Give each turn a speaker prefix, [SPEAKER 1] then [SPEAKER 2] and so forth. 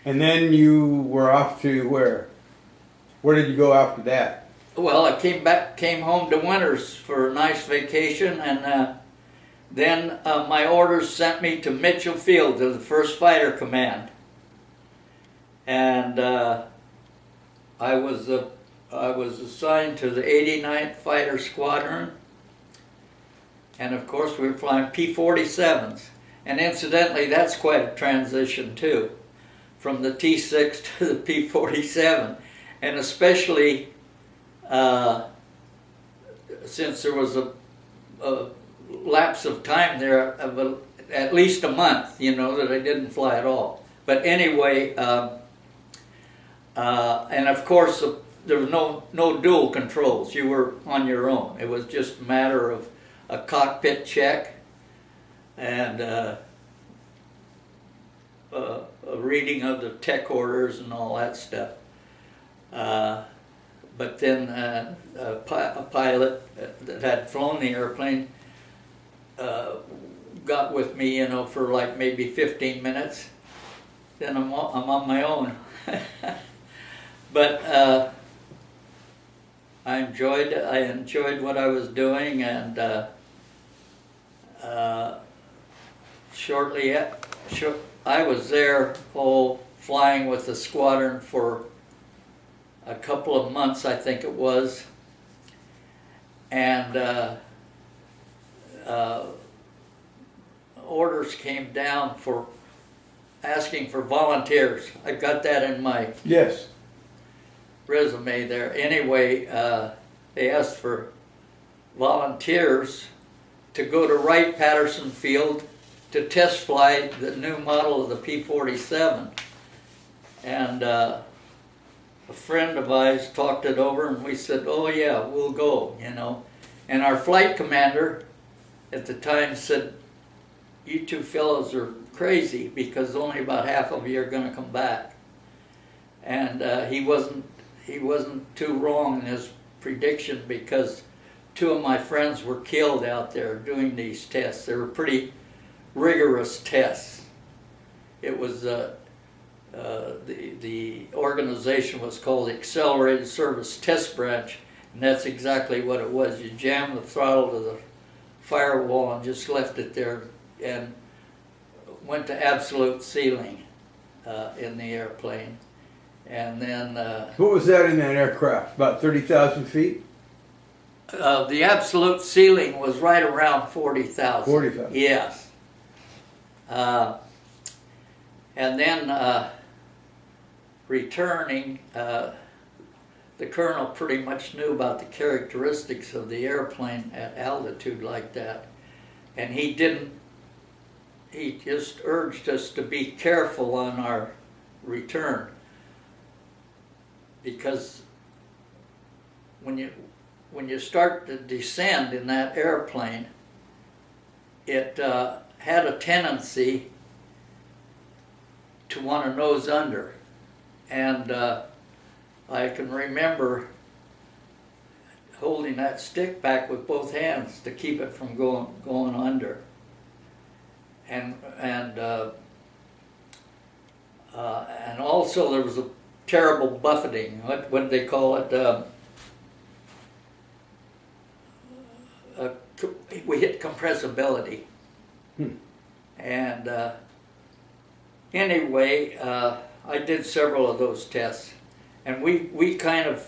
[SPEAKER 1] And then you were off to where? Where did you go after that?
[SPEAKER 2] Well, I came home to Winters for a nice vacation, and then my orders sent me to Mitchell Field to the 1st Fighter Command, and I was assigned to the 89th Fighter Squadron, and of course we were flying P47s, and incidentally that's quite a transition too, from the T6 to the P47, and especially since there was a lapse of time there of at least a month, you know, that I didn't fly at all. But anyway, and of course there was no dual controls. You were on your own. It was just a matter of a cockpit check and a reading of the tech orders and all that stuff. But then a pilot that had flown the airplane got with me, you know, for like maybe 15 minutes. Then I'm on my own. But I enjoyed what I was doing, and I was there flying with the squadron for a couple of months, I think it was, and orders came down for asking for volunteers. I've got that in my resume there. Anyway, they asked for volunteers to go to Wright-Patterson Field to test fly the new model of the P47. And a friend of ours talked it over, and we said, oh yeah, we'll go, you know. And our flight commander at the time said, you two fellows are crazy because only about half of you are going to come back. And he wasn't too wrong in his prediction, because 2 of my friends were killed out there doing these tests. They were pretty rigorous tests. It was the organization was called the Accelerated Service Test Branch, and that's exactly what it was. You jammed the throttle to the firewall and just left it there and went to absolute ceiling in the airplane. And then
[SPEAKER 1] what was that in that aircraft? About 30,000 feet?
[SPEAKER 2] The absolute ceiling was right around 40,000.
[SPEAKER 1] 40,000.
[SPEAKER 2] Yes. And then returning, the colonel pretty much knew about the characteristics of the airplane at altitude like that, and he just urged us to be careful on our return, because when you start to descend in that airplane, it had a tendency to want to nose under, and I can remember holding that stick back with both hands to keep it from going under, and also there was a terrible buffeting. What did they call it? We hit compressibility. And anyway, I did several of those tests, and we kind of